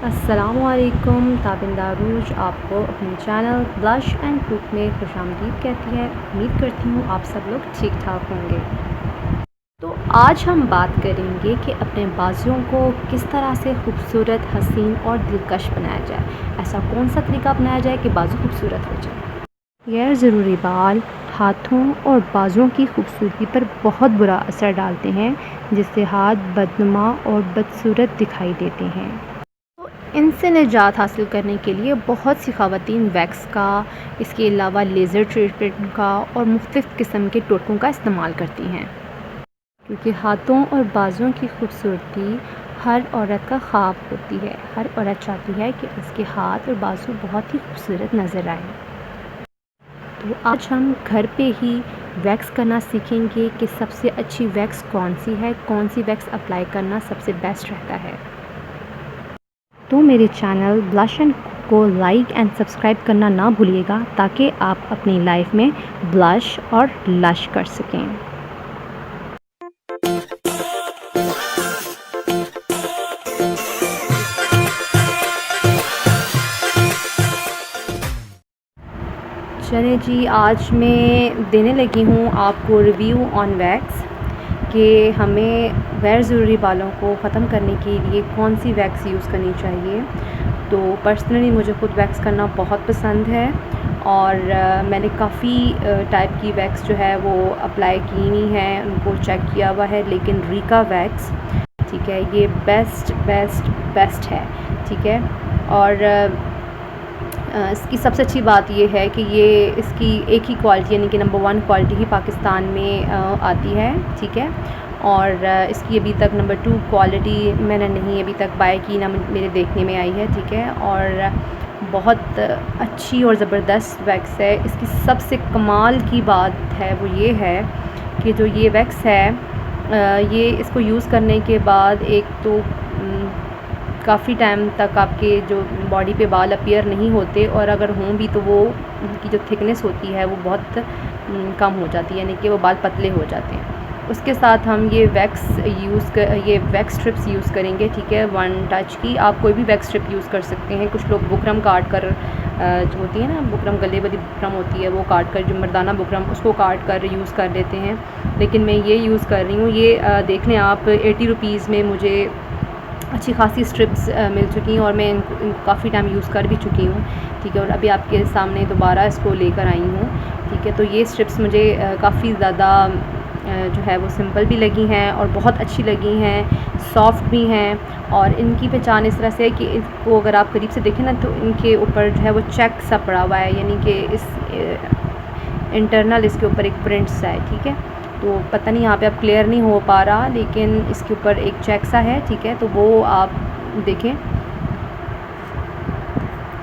अस्सलामुअलैकुम ताबिंदा रूज आपको अपने चैनल ब्लश एंड कुक में खुशामदीद कहती है। उम्मीद करती हूँ आप सब लोग ठीक ठाक होंगे। तो आज हम बात करेंगे कि अपने बाजुओं को किस तरह से खूबसूरत, हसीन और दिलकश बनाया जाए। ऐसा कौन सा तरीका अपनाया जाए कि बाजू खूबसूरत हो जाए। गैर ज़रूरी बाल हाथों और बाजुओं की खूबसूरती पर बहुत बुरा असर डालते हैं, जिससे हाथ बदनुमा और बदसूरत दिखाई देते हैं। इनसे निजात हासिल करने के लिए बहुत सी ख़वातीन वैक्स का, इसके अलावा लेज़र ट्रीटमेंट का और मुख्तलिफ़ किस्म के टोटकों का इस्तेमाल करती हैं, क्योंकि हाथों और बाजुओं की खूबसूरती हर औरत का ख्वाब होती है। हर औरत चाहती है कि उसके हाथ और बाजू बहुत ही खूबसूरत नज़र आए। तो आज हम घर पे ही वैक्स करना सीखेंगे कि सबसे अच्छी वैक्स कौन सी है, कौन सी वैक्स अप्लाई करना सबसे बेस्ट रहता है। तो मेरे चैनल ब्लश एंड को लाइक एंड सब्सक्राइब करना ना भूलिएगा, ताकि आप अपनी लाइफ में ब्लश और लश कर सकें। चलिए जी, आज मैं देने लगी हूँ आपको रिव्यू ऑन वैक्स कि हमें गैर ज़रूरी बालों को ख़त्म करने के लिए कौन सी वैक्स यूज़ करनी चाहिए। तो पर्सनली मुझे खुद वैक्स करना बहुत पसंद है और मैंने काफ़ी टाइप की वैक्स जो है वो अप्लाई की हुई हैं, उनको चेक किया हुआ है। लेकिन रीका वैक्स, ठीक है, ये बेस्ट है, ठीक है। और इसकी सबसे अच्छी बात ये है कि ये इसकी एक ही क्वालिटी यानी कि नंबर 1 क्वालिटी ही पाकिस्तान में आती है, ठीक है। और इसकी अभी तक नंबर 2 क्वालिटी मैंने नहीं अभी तक बाय की, ना मेरे देखने में आई है, ठीक है। और बहुत अच्छी और ज़बरदस्त वैक्स है। इसकी सबसे कमाल की बात है वो ये है कि जो ये वैक्स है, ये इसको यूज़ करने के बाद एक तो काफ़ी टाइम तक आपके जो बॉडी पे बाल अपीयर नहीं होते, और अगर हों भी तो वो उनकी जो थिकनेस होती है वो बहुत कम हो जाती है, यानी कि वो बाल पतले हो जाते हैं। उसके साथ हम ये वैक्स स्ट्रिप्स यूज़ करेंगे, ठीक है, 1 टच की। आप कोई भी वैक्स स्ट्रिप यूज़ कर सकते हैं। कुछ लोग बुकरम काट कर जो होती है ना, बुकरम गले वाली बुकरम होती है, वो काट कर, जो मर्दाना बुकरम, उसको काट कर यूज़ कर लेते हैं। लेकिन मैं ये यूज़ कर रही हूँ। ये देख लें आप, 80 रुपीज़ में मुझे अच्छी खासी स्ट्रिप्स मिल चुकी हैं और मैं इनको काफ़ी टाइम यूज़ कर भी चुकी हूँ, ठीक है। और अभी आपके सामने दोबारा इसको लेकर आई हूँ, ठीक है। तो ये स्ट्रिप्स मुझे काफ़ी ज़्यादा जो है वो सिंपल भी लगी हैं और बहुत अच्छी लगी हैं, सॉफ्ट भी हैं। और इनकी पहचान इस तरह से है कि इसको अगर आप करीब से देखें ना, तो इनके ऊपर जो है वो चेक सा पड़ा हुआ है, यानी कि इस इंटरनल इसके ऊपर एक प्रिंट सा है, ठीक है। तो पता नहीं यहाँ पे अब क्लियर नहीं हो पा रहा, लेकिन इसके ऊपर एक चेक सा है, ठीक है। तो वो आप देखें,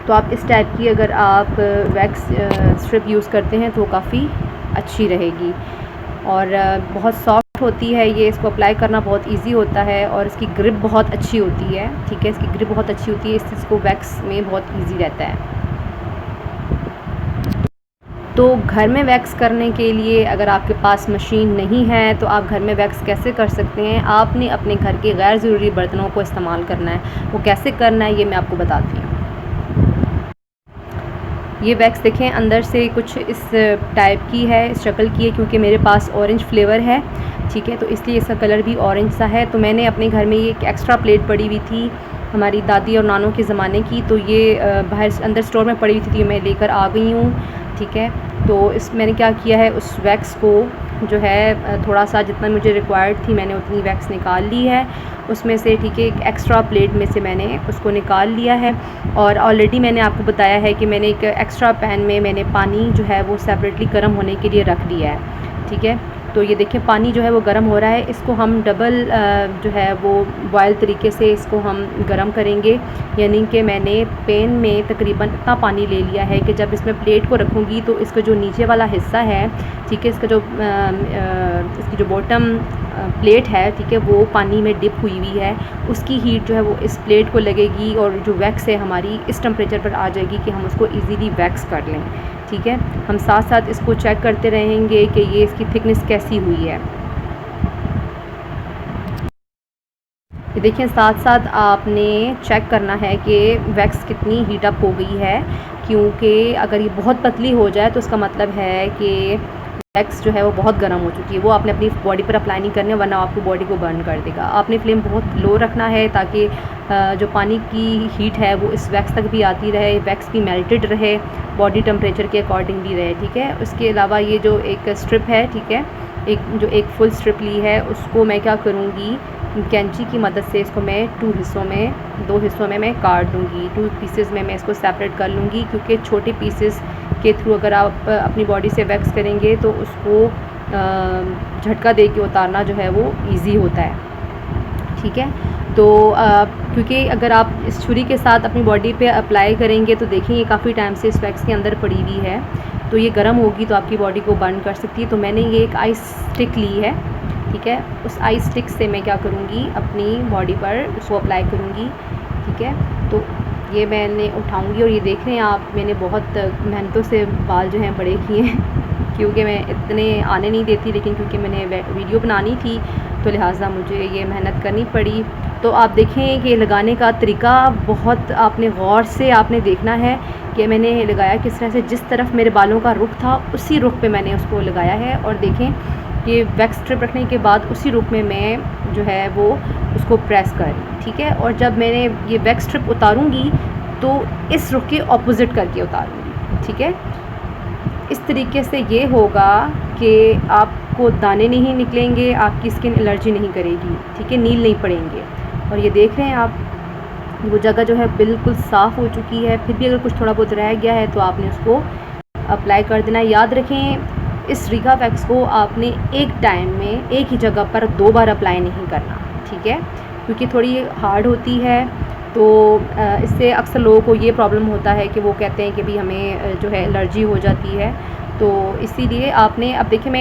तो आप इस टाइप की अगर आप वैक्स स्ट्रिप यूज़ करते हैं तो काफ़ी अच्छी रहेगी और बहुत सॉफ्ट होती है ये। इसको अप्लाई करना बहुत इजी होता है और इसकी ग्रिप बहुत अच्छी होती है, ठीक है। इसकी ग्रिप बहुत अच्छी होती है, इसको वैक्स में बहुत ईजी रहता है। तो घर में वैक्स करने के लिए अगर आपके पास मशीन नहीं है तो आप घर में वैक्स कैसे कर सकते हैं। आपने अपने घर के गैर ज़रूरी बर्तनों को इस्तेमाल करना है। वो कैसे करना है ये मैं आपको बताती हूँ। ये वैक्स देखें, अंदर से कुछ इस टाइप की है, इस शक्ल की है, क्योंकि मेरे पास ऑरेंज फ्लेवर है, ठीक है, तो इसलिए इसका कलर भी ऑरेंज सा है। तो मैंने अपने घर में ये एक एक्स्ट्रा प्लेट पड़ी हुई थी हमारी दादी और नानों के ज़माने की, तो ये बाहर अंदर स्टोर में पड़ी हुई थी, तो मैं लेकर आ गई हूँ, ठीक है। तो इस मैंने क्या किया है, उस वैक्स को जो है थोड़ा सा जितना मुझे रिक्वायर्ड थी मैंने उतनी वैक्स निकाल ली है उसमें से, ठीक है। एक एक्स्ट्रा प्लेट में से मैंने उसको निकाल लिया है और ऑलरेडी मैंने आपको बताया है कि मैंने एक एक्स्ट्रा पैन में मैंने पानी जो है वो सेपरेटली गर्म होने के लिए रख दिया है, ठीक है। तो ये देखिए पानी जो है वो गर्म हो रहा है। इसको हम डबल जो है वो बॉयल तरीके से इसको हम गर्म करेंगे, यानी कि मैंने पैन में तकरीबन इतना पानी ले लिया है कि जब इसमें प्लेट को रखूँगी तो इसका जो नीचे वाला हिस्सा है, ठीक है, इसका जो इसकी जो बॉटम प्लेट है, ठीक है, वो पानी में डिप हुई हुई है। उसकी हीट जो है वो इस प्लेट को लगेगी और जो वैक्स है हमारी इस टेम्परेचर पर आ जाएगी कि हम उसको इजीली वैक्स कर लें, ठीक है। हम साथ साथ इसको चेक करते रहेंगे कि ये इसकी थिकनेस कैसी हुई है। ये देखिए साथ साथ आपने चेक करना है कि वैक्स कितनी हीट अप हो गई है, क्योंकि अगर ये बहुत पतली हो जाए तो उसका मतलब है कि वैक्स जो है वो बहुत गर्म हो चुकी है। वो आपने अपनी बॉडी पर अप्लाई नहीं करनी है, वरना आपको बॉडी को बर्न कर देगा। आपने फ्लेम बहुत लो रखना है ताकि जो पानी की हीट है वो इस वैक्स तक भी आती रहे, वैक्स भी मेल्टेड रहे, बॉडी टेम्परेचर के अकॉर्डिंगली रहे, ठीक है। उसके अलावा ये जो एक स्ट्रिप है, ठीक है, एक फुल स्ट्रिप ली है, उसको मैं क्या करूँगी, कैंची की मदद से इसको मैं दो हिस्सों में मैं काट दूँगी। 2 पीसेस में मैं इसको सेपरेट कर लूँगी, क्योंकि छोटे पीसेस के थ्रू अगर आप अपनी बॉडी से वैक्स करेंगे तो उसको झटका दे के उतारना जो है वो ईज़ी होता है, ठीक है। तो क्योंकि अगर आप इस छुरी के साथ अपनी बॉडी पे अप्लाई करेंगे तो देखेंगे काफ़ी टाइम से इस वैक्स के अंदर पड़ी हुई है, तो ये गर्म होगी तो आपकी बॉडी को बर्न कर सकती है। तो मैंने ये एक आइस स्टिक ली है, ठीक है। उस आइस स्टिक से मैं क्या करूँगी, अपनी बॉडी पर उसको अप्लाई करूँगी, ठीक है। तो ये मैंने उठाऊँगी और ये देख रहे हैं आप, मैंने बहुत मेहनतों से बाल जो हैं बड़े किए हैं क्योंकि मैं इतने आने नहीं देती, लेकिन क्योंकि मैंने वीडियो बनानी थी तो लिहाजा मुझे ये मेहनत करनी पड़ी। तो आप देखें कि लगाने का तरीका बहुत आपने गौर से आपने देखना है कि मैंने लगाया किस तरह से, जिस तरफ मेरे बालों का रुख था उसी रुख पे मैंने उसको लगाया है। और देखें कि वैक्स स्ट्रिप रखने के बाद उसी रुख में मैं जो है वो उसको प्रेस कर, ठीक है। और जब मैंने ये वैक्स स्ट्रिप उतारूँगी तो इस रुख के ऑपोजिट करके उतारूँगी, ठीक है। इस तरीके से ये होगा कि आपको दाने नहीं निकलेंगे, आपकी स्किन एलर्जी नहीं करेगी, ठीक है, नील नहीं पड़ेंगे। और ये देख रहे हैं आप, वो जगह जो है बिल्कुल साफ़ हो चुकी है। फिर भी अगर कुछ थोड़ा बहुत रह गया है तो आपने उसको अप्लाई कर देना है। याद रखें, इस रीगा वैक्स को आपने एक टाइम में एक ही जगह पर 2 बार अप्लाई नहीं करना, ठीक है, क्योंकि थोड़ी हार्ड होती है। तो इससे अक्सर लोगों को ये प्रॉब्लम होता है कि वो कहते हैं कि भाई हमें जो है एलर्जी हो जाती है। तो इसीलिए आपने, अब देखिए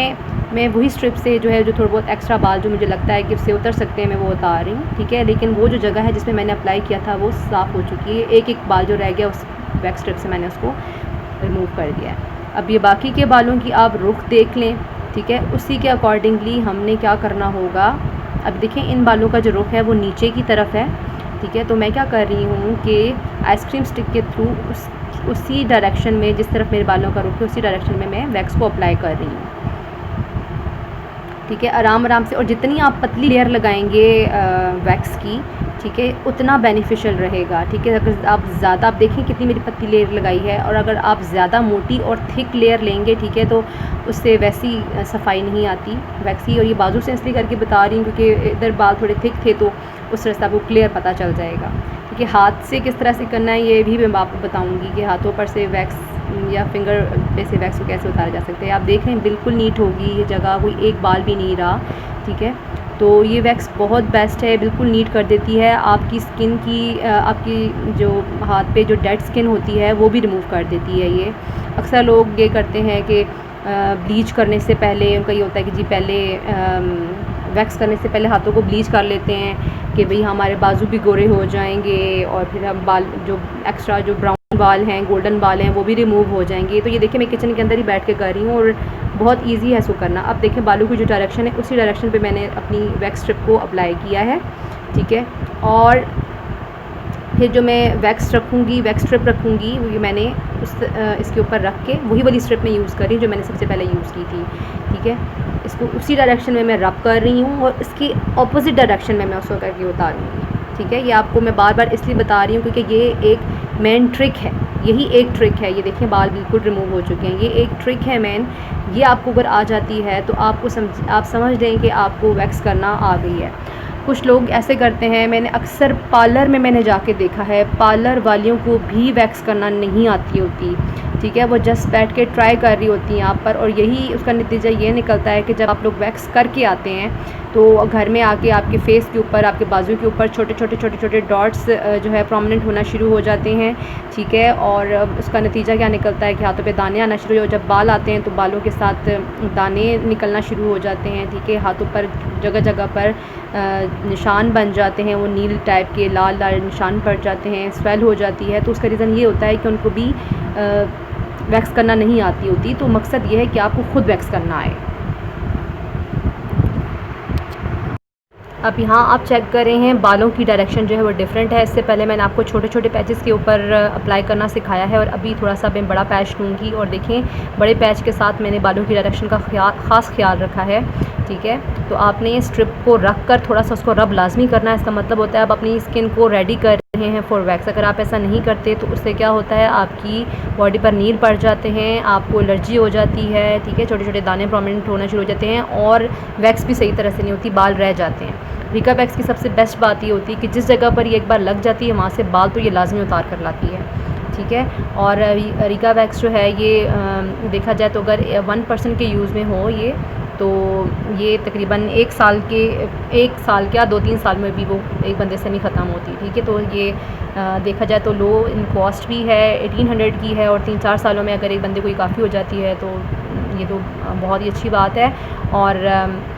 मैं वही स्ट्रिप से जो है जो थोड़ा बहुत एक्स्ट्रा बाल जो मुझे लगता है कि उससे उतर सकते हैं मैं वो उतार रही हूँ, ठीक है। लेकिन वो जो जगह है जिसमें मैंने अप्लाई किया था वो साफ़ हो चुकी है। एक एक बाल जो रह गया उस वैक्स स्ट्रिप से मैंने उसको रिमूव कर दिया है। अब ये बाकी के बालों की आप रुख देख लें, ठीक है, उसी के अकॉर्डिंगली हमने क्या करना होगा। अब देखें इन बालों का जो रुख है वो नीचे की तरफ है, ठीक है। तो मैं क्या कर रही हूँ कि आइसक्रीम स्टिक के थ्रू उसी डायरेक्शन में, जिस तरफ मेरे बालों का रुख है उसी डायरेक्शन में मैं वैक्स को अप्लाई कर रही हूँ, ठीक है, आराम आराम से। और जितनी आप पतली लेयर लगाएंगे वैक्स की, ठीक है, उतना बेनिफिशियल रहेगा, ठीक है। अगर आप ज़्यादा, आप देखें कितनी मेरी पतली लेयर लगाई है, और अगर आप ज़्यादा मोटी और थिक लेयर लेंगे, ठीक है, तो उससे वैसी सफाई नहीं आती वैक्स की। और ये बाजू से इसलिए करके बता रही हूँ क्योंकि इधर बाल थोड़े थिक थे तो उस तरह से आपको क्लियर पता चल जाएगा, ठीक है। हाथ से किस तरह से करना है ये भी मैं आपको बताऊँगी कि हाथों पर से वैक्स या फिंगर पे से वैक्स को कैसे उतारे जा सकते हैं। आप देख रहे हैं बिल्कुल नीट होगी ये जगह, कोई एक बाल भी नहीं रहा, ठीक है। तो ये वैक्स बहुत बेस्ट है, बिल्कुल नीट कर देती है आपकी स्किन की, आपकी जो हाथ पे जो डेड स्किन होती है वो भी रिमूव कर देती है ये। अक्सर लोग ये करते हैं कि ब्लीच करने से पहले उनका ये होता है कि जी पहले वैक्स करने से पहले हाथों को ब्लीच कर लेते हैं कि भाई हमारे बाजू भी गोरे हो जाएंगे, और फिर हम बाल जो एक्स्ट्रा जो ब्राउन बाल हैं, गोल्डन बाल हैं, वो भी रिमूव हो जाएंगे। तो ये देखिए मैं किचन के अंदर ही बैठ के कर रही हूँ और बहुत इजी है इसको करना। अब देखें बालों की जो डायरेक्शन है उसी डायरेक्शन पे मैंने अपनी वैक्स स्ट्रिप को अप्लाई किया है, ठीक है। और फिर जो मैं वैक्स स्ट्रिप रखूँगी वो ये मैंने इसके ऊपर रख के वही वाली स्ट्रिप में यूज़ कर रही हूँ जो मैंने सबसे पहले यूज़ की थी, ठीक है। इसको उसी डायरेक्शन में मैं रब कर रही हूँ और इसकी अपोजिट डायरेक्शन में मैं उसको करके उतारूँगी, ठीक है। ये आपको मैं बार बार इसलिए बता रही हूँ क्योंकि ये एक मेन ट्रिक है, यही एक ट्रिक है। ये देखिए बाल बिल्कुल रिमूव हो चुके हैं, ये एक ट्रिक है मेन। ये आपको अगर आ जाती है तो आप समझ लें कि आपको वैक्स करना आ गई है। कुछ लोग ऐसे करते हैं, मैंने अक्सर पार्लर में मैंने जाके देखा है, पार्लर वालियों को भी वैक्स करना नहीं आती होती, ठीक है। वो जस्ट बैठ के ट्राई कर रही होती हैं यहाँ पर, और यही उसका नतीजा ये निकलता है कि जब आप लोग वैक्स करके आते हैं तो घर में आके आपके फेस के ऊपर, आपके बाजू के ऊपर छोटे छोटे डॉट्स जो है प्रोमिनेंट होना शुरू हो जाते हैं, ठीक है। और उसका नतीजा क्या निकलता है कि हाथों पे दाने आना शुरू हो, जब बाल आते हैं तो बालों के साथ दाने निकलना शुरू हो जाते हैं, ठीक है। हाथों पर जगह जगह पर निशान बन जाते हैं, वो नील टाइप के लाल लाल निशान पड़ जाते हैं, स्वेल हो जाती है। तो उसका रीज़न ये होता है कि उनको भी वैक्स करना नहीं आती होती। तो मकसद ये है कि आपको ख़ुद वैक्स करना आए। अब यहाँ आप चेक कर रहे हैं बालों की डायरेक्शन जो है वो डिफरेंट है। इससे पहले मैंने आपको छोटे छोटे पैचेस के ऊपर अप्लाई करना सिखाया है और अभी थोड़ा सा मैं बड़ा पैच लूँगी और देखें बड़े पैच के साथ मैंने बालों की डायरेक्शन का ख़ास ख्याल रखा है। ठीक है, तो आपने ये स्ट्रिप को रख कर थोड़ा सा उसको रब लाजमी करना है। इसका मतलब होता है आप अपनी स्किन को रेडी कर रहे हैं फॉर वैक्स। अगर आप ऐसा नहीं करते तो उससे क्या होता है, आपकी बॉडी पर नील पड़ जाते हैं, आपको एलर्जी हो जाती है। ठीक है, छोटे छोटे दाने प्रोमिनेंट होना शुरू हो जाते हैं और वैक्स भी सही तरह से नहीं होती, बाल रह जाते हैं। रिका वैक्स की सबसे बेस्ट बात ये होती है कि जिस जगह पर ये एक बार लग जाती है वहाँ से बाल तो ये लाजमी उतार कर लाती है। ठीक है, और रिका वैक्स जो है ये देखा जाए तो अगर 1% के यूज़ में हो ये, तो ये तकरीबन 1 साल क्या 2-3 साल में भी वो एक बंदे से नहीं ख़त्म होती। ठीक है, तो ये देखा जाए तो लो इन कॉस्ट भी है, 1800 की है और 3-4 सालों में अगर एक बंदे को काफ़ी हो जाती है तो ये तो बहुत ही अच्छी बात है। और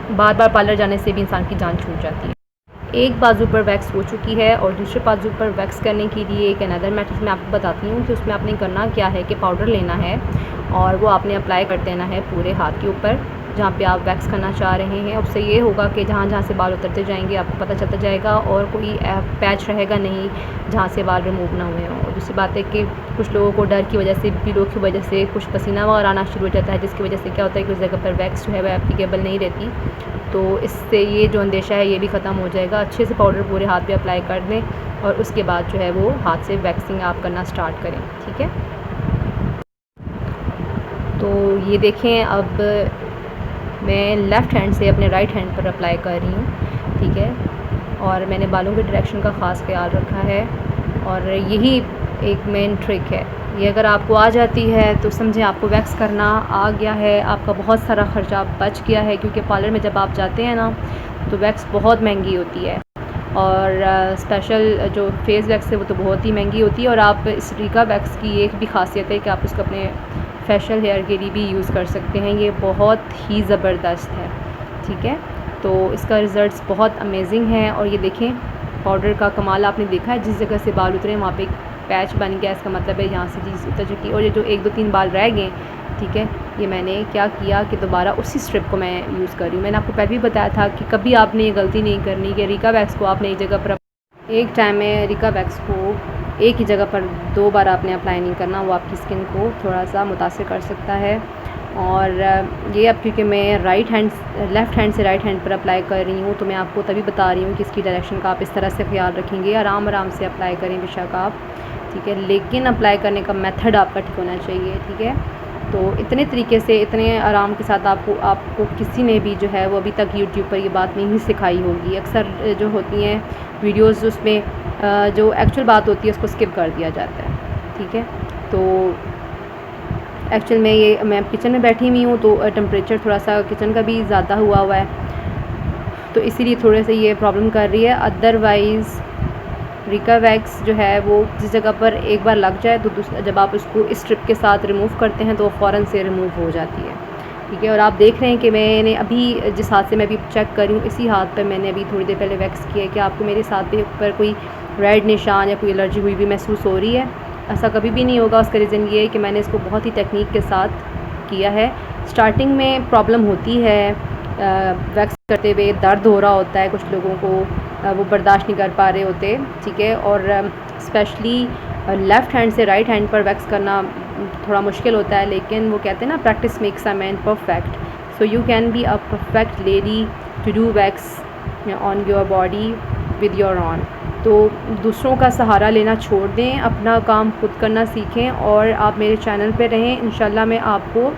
बार बार पार्लर जाने से भी इंसान की जान छूट जाती है। एक बाजू पर वैक्स हो चुकी है और दूसरे बाजू पर वैक्स करने के लिए एक अनदर मेथड मैं आपको बताती हूँ कि उसमें आपने करना क्या है कि पाउडर लेना है और वो आपने अप्लाई कर देना है पूरे हाथ के ऊपर जहाँ पे आप वैक्स करना चाह रहे हैं। उससे ये होगा कि जहाँ जहाँ से बाल उतरते जाएंगे आपको पता चलता जाएगा और कोई पैच रहेगा नहीं जहाँ से बाल रिमूव ना हुए हों। और दूसरी बात है कि कुछ लोगों को डर की वजह से, भीड़ों की वजह से कुछ पसीना वगैरह आना शुरू हो जाता है, जिसकी वजह से क्या होता है कि उस जगह पर वैक्स जो है वह एप्लीकेबल नहीं रहती। तो इससे ये जो अंदेशा है ये भी ख़त्म हो जाएगा। अच्छे से पाउडर पूरे हाथ पे अप्लाई कर दें और उसके बाद जो है वो हाथ से वैक्सिंग आप करना स्टार्ट करें। ठीक है, तो ये देखें अब मैं लेफ़्ट हैंड से अपने राइट हैंड पर अप्लाई कर रही हूँ। ठीक है, और मैंने बालों के डायरेक्शन का ख़ास ख्याल रखा है और यही एक मेन ट्रिक है। ये अगर आपको आ जाती है तो समझें आपको वैक्स करना आ गया है, आपका बहुत सारा ख़र्चा बच गया है। क्योंकि पार्लर में जब आप जाते हैं ना तो वैक्स बहुत महंगी होती है और स्पेशल जो फेस वैक्स है वो तो बहुत ही महंगी होती है। और आप इस रिका वैक्स की एक भी ख़ासियत है कि आप उसको अपने फेशियल हेयर के लिए भी यूज़ कर सकते हैं। ये बहुत ही ज़बरदस्त है। ठीक है, तो इसका रिज़ल्ट्स बहुत अमेजिंग है। और ये देखें पाउडर का कमाल आपने देखा है, जिस जगह से बाल उतरे वहाँ पे एक पैच बन गया, इसका मतलब है यहाँ से चीज़ उतर चुकी। और ये जो 1-2-3 बाल रह गए, ठीक है, ये मैंने क्या किया कि दोबारा उसी स्ट्रिप को मैं यूज़ कर रही हूँ। मैंने आपको पहले भी बताया था कि कभी आपने ये गलती नहीं करनी कि रिका वैक्स को आपने एक जगह पर एक टाइम में रिका वैक्स को एक ही जगह पर 2 बार आपने अप्लाई नहीं करना, वो आपकी स्किन को थोड़ा सा मुतासिर कर सकता है। और ये अब क्योंकि मैं लेफ़्ट हैंड से राइट हैंड पर अप्लाई कर रही हूँ तो मैं आपको तभी बता रही हूँ कि इसकी डायरेक्शन का आप इस तरह से ख्याल रखेंगे। आराम आराम से अप्लाई करें बेशक आप, ठीक है, लेकिन अप्लाई करने का मेथड आपका ठीक होना चाहिए। ठीक है, तो इतने तरीके से, इतने आराम के साथ आपको किसी ने भी जो है वो अभी तक यूट्यूब पर ये बात नहीं सिखाई होगी। अक्सर जो होती हैं वीडियोस उसमें जो एक्चुअल बात होती है उसको स्किप कर दिया जाता है। ठीक है, तो एक्चुअल में मैं किचन में बैठी हुई हूँ तो टेम्परेचर थोड़ा सा किचन का भी ज़्यादा हुआ है तो इसीलिए थोड़े से ये प्रॉब्लम कर रही है। अदरवाइज़ रिका वैक्स जो है वो जिस जगह पर एक बार लग जाए तो जब आप उसको इस स्ट्रिप के साथ रिमूव करते हैं तो वो फ़ौरन से रिमूव हो जाती है। ठीक है, और आप देख रहे हैं कि मैंने अभी जिस हाथ से मैं अभी चेक कर रही हूँ इसी हाथ पर मैंने अभी थोड़ी देर पहले वैक्स किया है। कि आपको मेरे हाथ पे ऊपर कोई रेड निशान या कोई एलर्जी हुई भी महसूस हो रही है? ऐसा कभी भी नहीं होगा। उसका रीज़न ये है कि मैंने इसको बहुत ही टेक्निक के साथ किया है। स्टार्टिंग में प्रॉब्लम होती है, वैक्स करते हुए दर्द हो रहा होता है, कुछ लोगों को वो बर्दाश्त नहीं कर पा रहे होते। ठीक है, और स्पेशली लेफ़्ट हैंड से राइट हैंड पर वैक्स करना थोड़ा मुश्किल होता है, लेकिन वो कहते हैं ना practice makes a man perfect. So you can be a perfect lady to do wax on your body with your own. तो दूसरों का सहारा लेना छोड़ दें, अपना काम खुद करना सीखें और आप मेरे चैनल पे रहें। इंशाल्लाह मैं आपको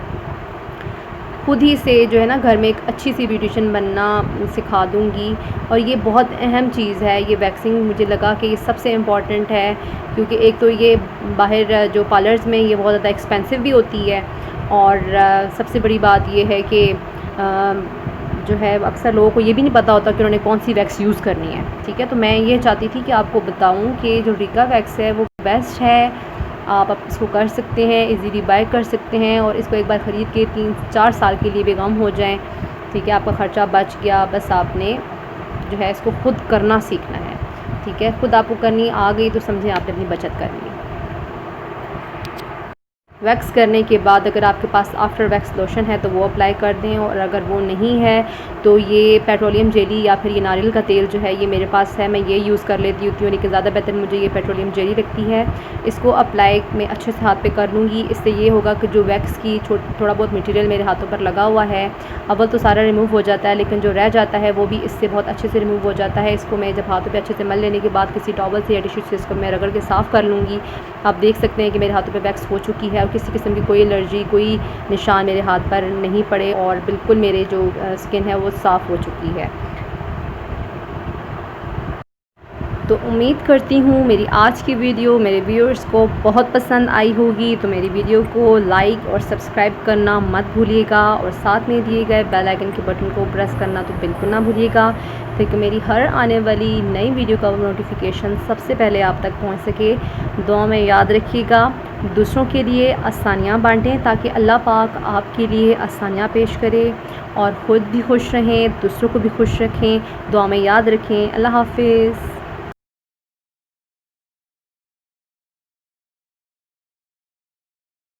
खुद ही से जो है ना घर में एक अच्छी सी ब्यूटिशियन बनना सिखा दूँगी। और ये बहुत अहम चीज़ है, ये वैक्सिंग मुझे लगा कि ये सबसे इम्पॉर्टेंट है। क्योंकि एक तो ये बाहर जो पार्लर्स में ये बहुत ज़्यादा एक्सपेंसिव भी होती है और सबसे बड़ी बात ये है कि जो है अक्सर लोगों को ये भी नहीं पता होता कि उन्होंने कौन सी वैक्स यूज़ करनी है। ठीक है, तो मैं ये चाहती थी कि आपको बताऊँ कि जो रिका वैक्स है वो बेस्ट है। आप इसको कर सकते हैं, इजीली बाय कर सकते हैं और इसको एक बार ख़रीद के 3-4 साल के लिए बेगम हो जाएं। ठीक है, आपका ख़र्चा बच गया। बस आपने जो है इसको खुद करना सीखना है। ठीक है, खुद आपको करनी आ गई तो समझें आपने अपनी बचत कर ली। वैक्स करने के बाद अगर आपके पास आफ्टर वैक्स लोशन है तो वो अप्लाई कर दें, और अगर वो नहीं है तो ये पेट्रोलियम जेली या फिर ये नारियल का तेल जो है ये मेरे पास है, मैं ये यूज़ कर लेती हूँ, लेकिन ज़्यादा बेहतर मुझे ये पेट्रोलियम जेली लगती है। इसको अप्लाई मैं अच्छे से हाथ पे कर लूँगी। इससे ये होगा कि जो वैक्स की थोड़ा बहुत मटीरियल मेरे हाथों पर लगा हुआ है अव्वल तो सारा रिमूव हो जाता है, लेकिन जो रह जाता है वो भी इससे बहुत अच्छे से रिमूव हो जाता है। इसको मैं जब हाथों पे अच्छे से मल लेने के बाद किसी टॉवल से या टिश्यू से इसको मैं रगड़ के साफ़ कर लूँगी। आप देख सकते हैं कि मेरे हाथों पे वैक्स हो चुकी है और किसी किस्म की कोई एलर्जी, कोई निशान मेरे हाथ पर नहीं पड़े और बिल्कुल मेरे जो स्किन है वो साफ़ हो चुकी है। तो उम्मीद करती हूँ मेरी आज की वीडियो मेरे व्यूअर्स को बहुत पसंद आई होगी। तो मेरी वीडियो को लाइक और सब्सक्राइब करना मत भूलिएगा, और साथ में दिए गए बेल आइकन के बटन को प्रेस करना तो बिल्कुल ना भूलिएगा, ताकि मेरी हर आने वाली नई वीडियो का नोटिफिकेशन सबसे पहले आप तक पहुँच सके। दुआ में याद रखिएगा, दूसरों के लिए आसानियाँ बाँटें ताकि अल्लाह पाक आपके लिए आसानियाँ पेश करे, और ख़ुद भी खुश रहें, दूसरों को भी खुश रखें। दुआ में याद रखें। अल्लाह हाफ़िज़।